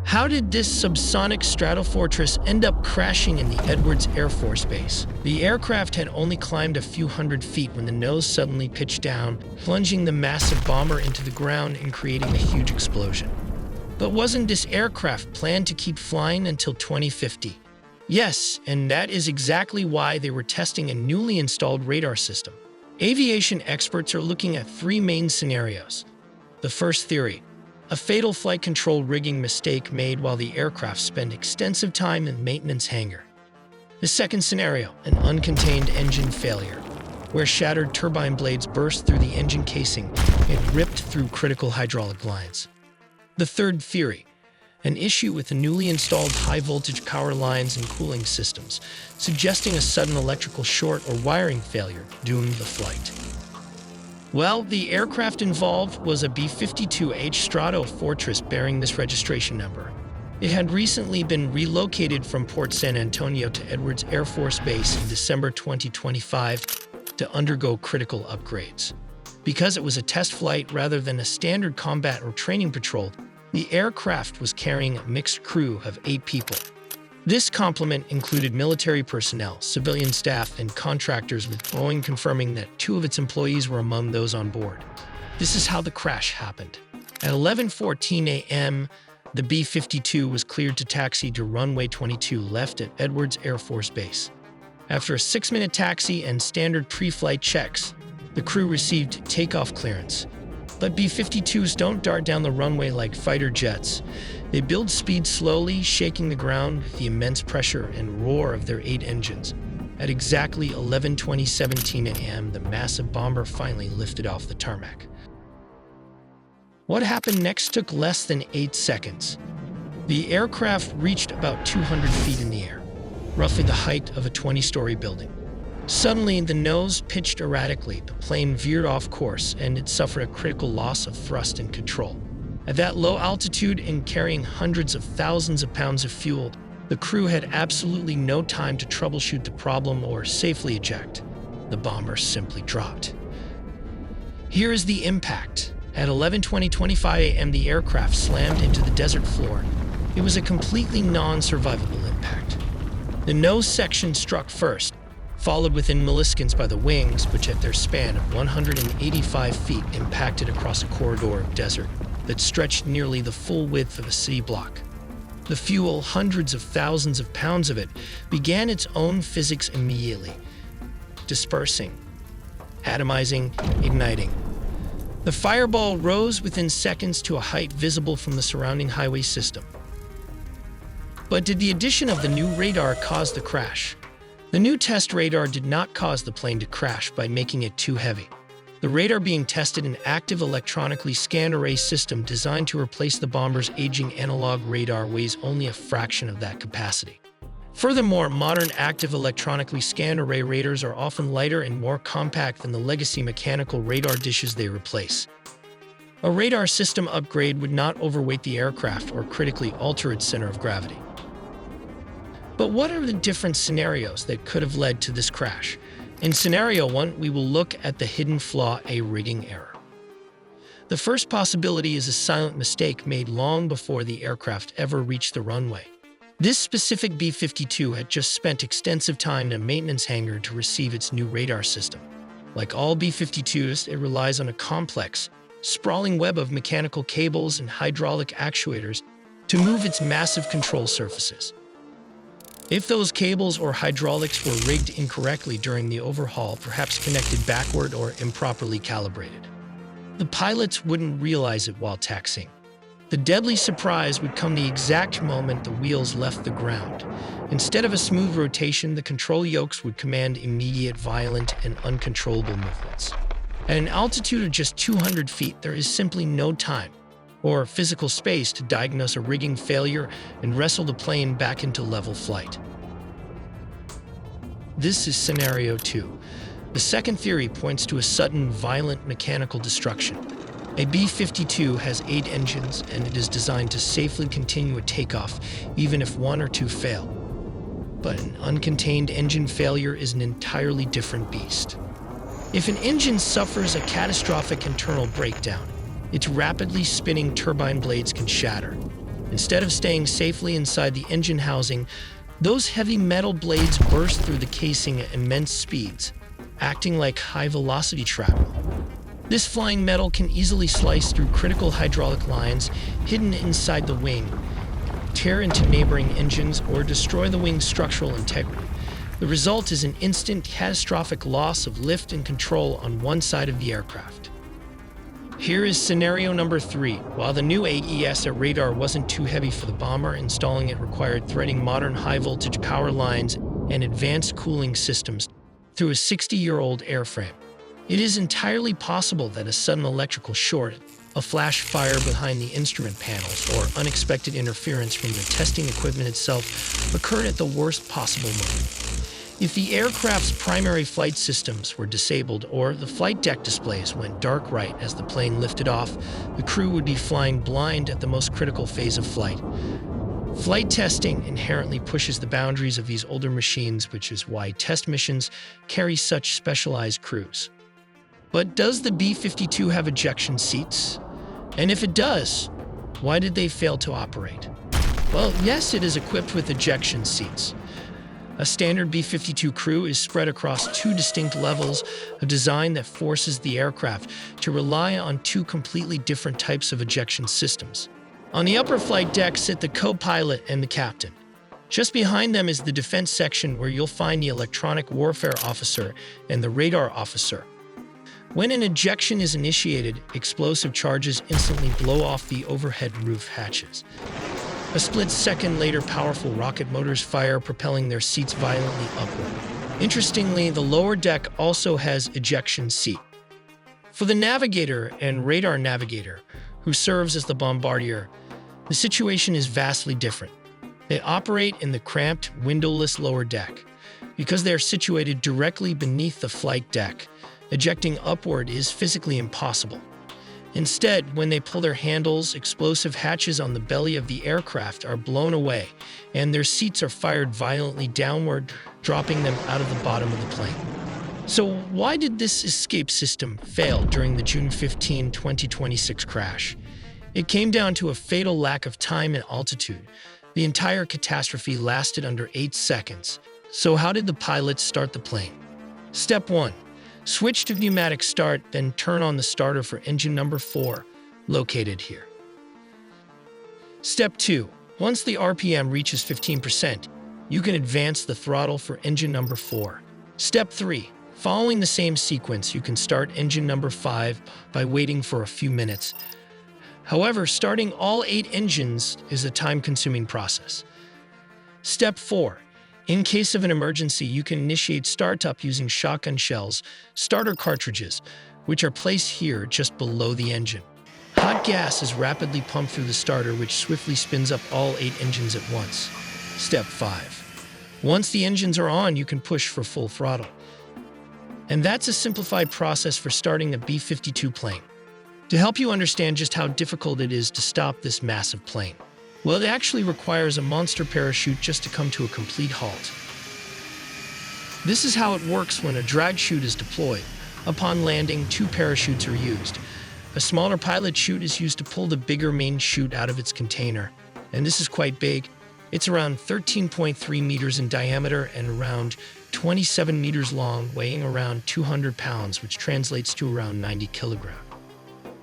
How did this subsonic Stratofortress end up crashing in the Edwards Air Force Base? The aircraft had only climbed a few hundred feet when the nose suddenly pitched down, plunging the massive bomber into the ground and creating a huge explosion. But wasn't this aircraft planned to keep flying until 2050? Yes, and that is exactly why they were testing a newly installed radar system. Aviation experts are looking at three main scenarios. The first theory: a fatal flight control rigging mistake made while the aircraft spent extensive time in maintenance hangar. The second scenario: an uncontained engine failure, where shattered turbine blades burst through the engine casing and ripped through critical hydraulic lines. The third theory: an issue with the newly installed high-voltage power lines and cooling systems, suggesting a sudden electrical short or wiring failure doomed the flight. Well, the aircraft involved was a B-52H Stratofortress bearing this registration number. It had recently been relocated from Port San Antonio to Edwards Air Force Base in December 2025 to undergo critical upgrades. Because it was a test flight rather than a standard combat or training patrol, the aircraft was carrying a mixed crew of 8 people. This complement included military personnel, civilian staff, and contractors, with Boeing confirming that 2 of its employees were among those on board. This is how the crash happened. At 11:14 a.m., the B-52 was cleared to taxi to runway 22 left at Edwards Air Force Base. After a 6-minute taxi and standard pre-flight checks, the crew received takeoff clearance. But B-52s don't dart down the runway like fighter jets. They build speed slowly, shaking the ground with the immense pressure and roar of their 8 engines. At exactly 11:17 a.m., the massive bomber finally lifted off the tarmac. What happened next took less than 8 seconds. The aircraft reached about 200 feet in the air, roughly the height of a 20-story building. Suddenly, the nose pitched erratically, the plane veered off course, and it suffered a critical loss of thrust and control. At that low altitude and carrying hundreds of thousands of pounds of fuel, the crew had absolutely no time to troubleshoot the problem or safely eject. The bomber simply dropped. Here is the impact. At 11:25 a.m., the aircraft slammed into the desert floor. It was a completely non-survivable impact. The nose section struck first, followed within milliseconds by the wings, which at their span of 185 feet impacted across a corridor of desert that stretched nearly the full width of a city block. The fuel, hundreds of thousands of pounds of it, began its own physics immediately, dispersing, atomizing, igniting. The fireball rose within seconds to a height visible from the surrounding highway system. But did the addition of the new radar cause the crash? The new test radar did not cause the plane to crash by making it too heavy. The radar being tested, an active electronically scanned array system designed to replace the bomber's aging analog radar, weighs only a fraction of that capacity. Furthermore, modern active electronically scanned array radars are often lighter and more compact than the legacy mechanical radar dishes they replace. A radar system upgrade would not overweight the aircraft or critically alter its center of gravity. But what are the different scenarios that could have led to this crash? In Scenario 1, we will look at the hidden flaw, a rigging error. The first possibility is a silent mistake made long before the aircraft ever reached the runway. This specific B-52 had just spent extensive time in a maintenance hangar to receive its new radar system. Like all B-52s, it relies on a complex, sprawling web of mechanical cables and hydraulic actuators to move its massive control surfaces. If those cables or hydraulics were rigged incorrectly during the overhaul, perhaps connected backward or improperly calibrated, the pilots wouldn't realize it while taxiing. The deadly surprise would come the exact moment the wheels left the ground. Instead of a smooth rotation, the control yokes would command immediate, violent, and uncontrollable movements. At an altitude of just 200 feet, there is simply no time or physical space to diagnose a rigging failure and wrestle the plane back into level flight. This is Scenario 2. The second theory points to a sudden, violent mechanical destruction. A B-52 has 8 engines, and it is designed to safely continue a takeoff, even if 1 or 2 fail. But an uncontained engine failure is an entirely different beast. If an engine suffers a catastrophic internal breakdown, its rapidly spinning turbine blades can shatter, Instead of staying safely inside the engine housing, those heavy metal blades burst through the casing at immense speeds, acting like high-velocity shrapnel. This flying metal can easily slice through critical hydraulic lines hidden inside the wing, tear into neighboring engines, or destroy the wing's structural integrity. The result is an instant, catastrophic loss of lift and control on one side of the aircraft. Here is scenario number 3. While the new AES at radar wasn't too heavy for the bomber, installing it required threading modern high-voltage power lines and advanced cooling systems through a 60-year-old airframe. It is entirely possible that a sudden electrical short, a flash fire behind the instrument panels, or unexpected interference from the testing equipment itself occurred at the worst possible moment. If the aircraft's primary flight systems were disabled or the flight deck displays went dark right as the plane lifted off, the crew would be flying blind at the most critical phase of flight. Flight testing inherently pushes the boundaries of these older machines, which is why test missions carry such specialized crews. But does the B-52 have ejection seats? And if it does, why did they fail to operate? Well, yes, it is equipped with ejection seats. A standard B-52 crew is spread across 2 distinct levels of design that forces the aircraft to rely on 2 completely different types of ejection systems. On the upper flight deck sit the co-pilot and the captain. Just behind them is the defense section, where you'll find the electronic warfare officer and the radar officer. When an ejection is initiated, explosive charges instantly blow off the overhead roof hatches. A split second later, powerful rocket motors fire, propelling their seats violently upward. Interestingly, the lower deck also has ejection seat. For the navigator and radar navigator, who serves as the bombardier, the situation is vastly different. They operate in the cramped, windowless lower deck. Because they are situated directly beneath the flight deck, ejecting upward is physically impossible. Instead, when they pull their handles, explosive hatches on the belly of the aircraft are blown away, and their seats are fired violently downward, dropping them out of the bottom of the plane. So why did this escape system fail during the June 15, 2026 crash? It came down to a fatal lack of time and altitude. The entire catastrophe lasted under 8 seconds. So how did the pilots start the plane? Step 1. Switch to pneumatic start, then turn on the starter for engine number 4, located here. Step 2. Once the RPM reaches 15%, you can advance the throttle for engine number 4. Step 3. Following the same sequence, you can start engine number 5 by waiting for a few minutes. However, starting all 8 engines is a time-consuming process. Step 4. In case of an emergency, you can initiate startup using shotgun shells, starter cartridges, which are placed here just below the engine. Hot gas is rapidly pumped through the starter, which swiftly spins up all 8 engines at once. Step 5. Once the engines are on, you can push for full throttle. And that's a simplified process for starting a B-52 plane. To help you understand just how difficult it is to stop this massive plane, well, it actually requires a monster parachute just to come to a complete halt. This is how it works when a drag chute is deployed. Upon landing, 2 parachutes are used. A smaller pilot chute is used to pull the bigger main chute out of its container. And this is quite big. It's around 13.3 meters in diameter and around 27 meters long, weighing around 200 pounds, which translates to around 90 kilograms.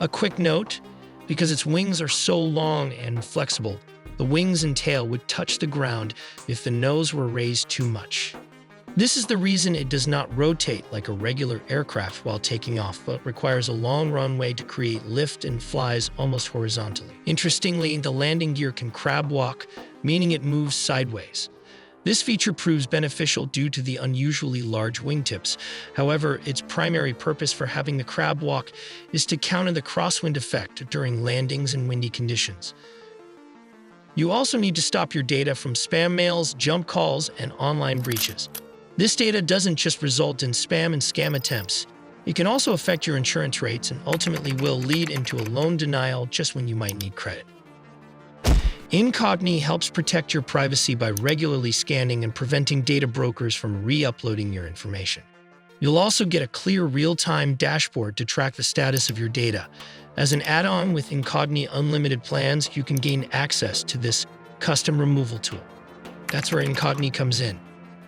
A quick note, because its wings are so long and flexible, the wings and tail would touch the ground if the nose were raised too much. This is the reason it does not rotate like a regular aircraft while taking off, but requires a long runway to create lift and flies almost horizontally. Interestingly, the landing gear can crab walk, meaning it moves sideways. This feature proves beneficial due to the unusually large wingtips. However, its primary purpose for having the crab walk is to counter the crosswind effect during landings in windy conditions. You also need to stop your data from spam mails, jump calls, and online breaches. This data doesn't just result in spam and scam attempts. It can also affect your insurance rates and ultimately will lead into a loan denial just when you might need credit. Incogni helps protect your privacy by regularly scanning and preventing data brokers from re-uploading your information. You'll also get a clear real-time dashboard to track the status of your data. As an add-on with Incogni Unlimited plans, you can gain access to this custom removal tool. That's where Incogni comes in.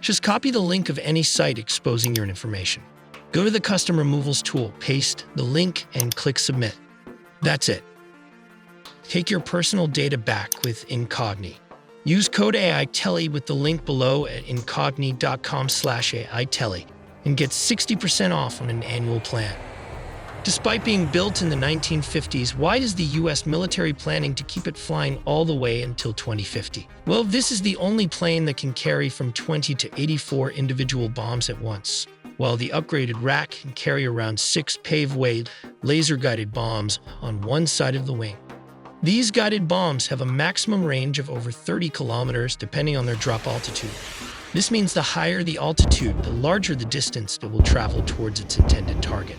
Just copy the link of any site exposing your information. Go to the Custom Removals tool, paste the link, and click Submit. That's it. Take your personal data back with Incogni. Use code AITELI with the link below at incogni.com/AITELI and get 60% off on an annual plan. Despite being built in the 1950s, why is the US military planning to keep it flying all the way until 2050? Well, this is the only plane that can carry from 20 to 84 individual bombs at once, while the upgraded rack can carry around 6 pave-way laser-guided bombs on one side of the wing. These guided bombs have a maximum range of over 30 kilometers depending on their drop altitude. This means the higher the altitude, the larger the distance it will travel towards its intended target.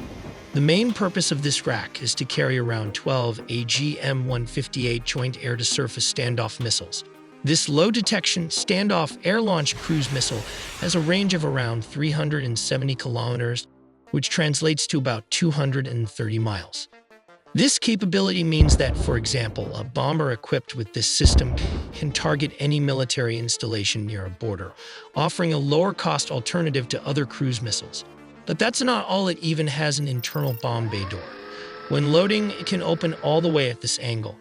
The main purpose of this rack is to carry around 12 AGM-158 Joint Air-to-Surface Standoff missiles. This low-detection, standoff, air-launched cruise missile has a range of around 370 kilometers, which translates to about 230 miles. This capability means that, for example, a bomber equipped with this system can target any military installation near a border, offering a lower-cost alternative to other cruise missiles. But that's not all. It even has an internal bomb bay door. When loading, it can open all the way at this angle.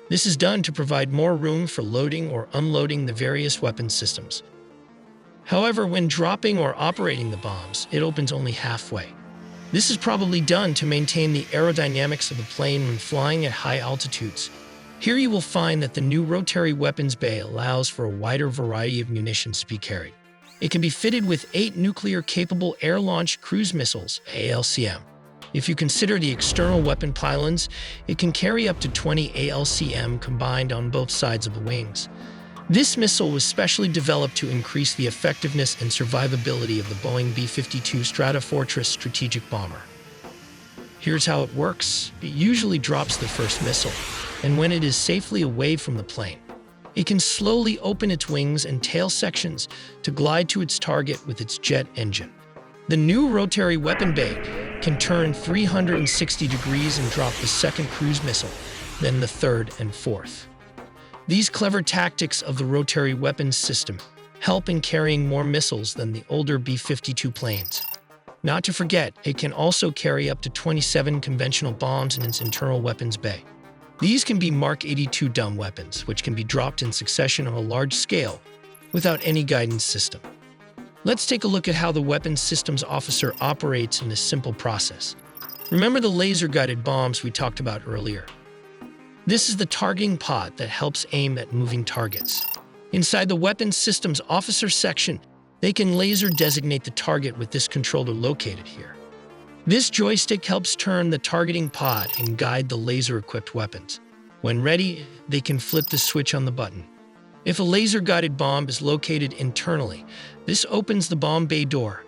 This is done to provide more room for loading or unloading the various weapon systems. However, when dropping or operating the bombs, it opens only halfway. This is probably done to maintain the aerodynamics of the plane when flying at high altitudes. Here you will find that the new rotary weapons bay allows for a wider variety of munitions to be carried. It can be fitted with 8 nuclear-capable air-launched cruise missiles, ALCM. If you consider the external weapon pylons, it can carry up to 20 ALCM combined on both sides of the wings. This missile was specially developed to increase the effectiveness and survivability of the Boeing B-52 Stratofortress strategic bomber. Here's how it works. It usually drops the first missile, and when it is safely away from the plane, it can slowly open its wings and tail sections to glide to its target with its jet engine. The new rotary weapon bay can turn 360 degrees and drop the second cruise missile, then the third and fourth. These clever tactics of the rotary weapons system help in carrying more missiles than the older B-52 planes. Not to forget, it can also carry up to 27 conventional bombs in its internal weapons bay. These can be Mark 82 dumb weapons, which can be dropped in succession on a large scale without any guidance system. Let's take a look at how the weapons systems officer operates in this simple process. Remember the laser-guided bombs we talked about earlier? This is the targeting pod that helps aim at moving targets. Inside the weapons systems officer section, they can laser designate the target with this controller located here. This joystick helps turn the targeting pod and guide the laser-equipped weapons. When ready, they can flip the switch on the button. If a laser-guided bomb is located internally, this opens the bomb bay door.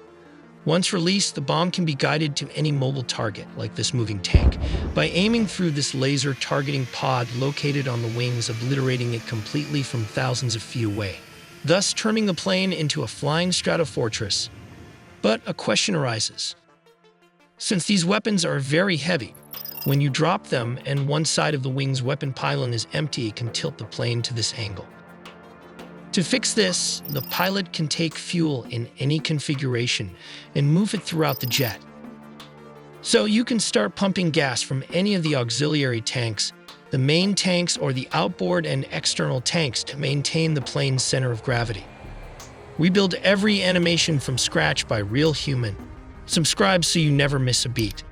Once released, the bomb can be guided to any mobile target, like this moving tank, by aiming through this laser targeting pod located on the wings, obliterating it completely from thousands of feet away, thus turning the plane into a flying stratofortress. But a question arises. Since these weapons are very heavy, when you drop them and one side of the wing's weapon pylon is empty, it can tilt the plane to this angle. To fix this, the pilot can take fuel in any configuration and move it throughout the jet. So you can start pumping gas from any of the auxiliary tanks, the main tanks, or the outboard and external tanks to maintain the plane's center of gravity. We build every animation from scratch by real human. Subscribe so you never miss a beat.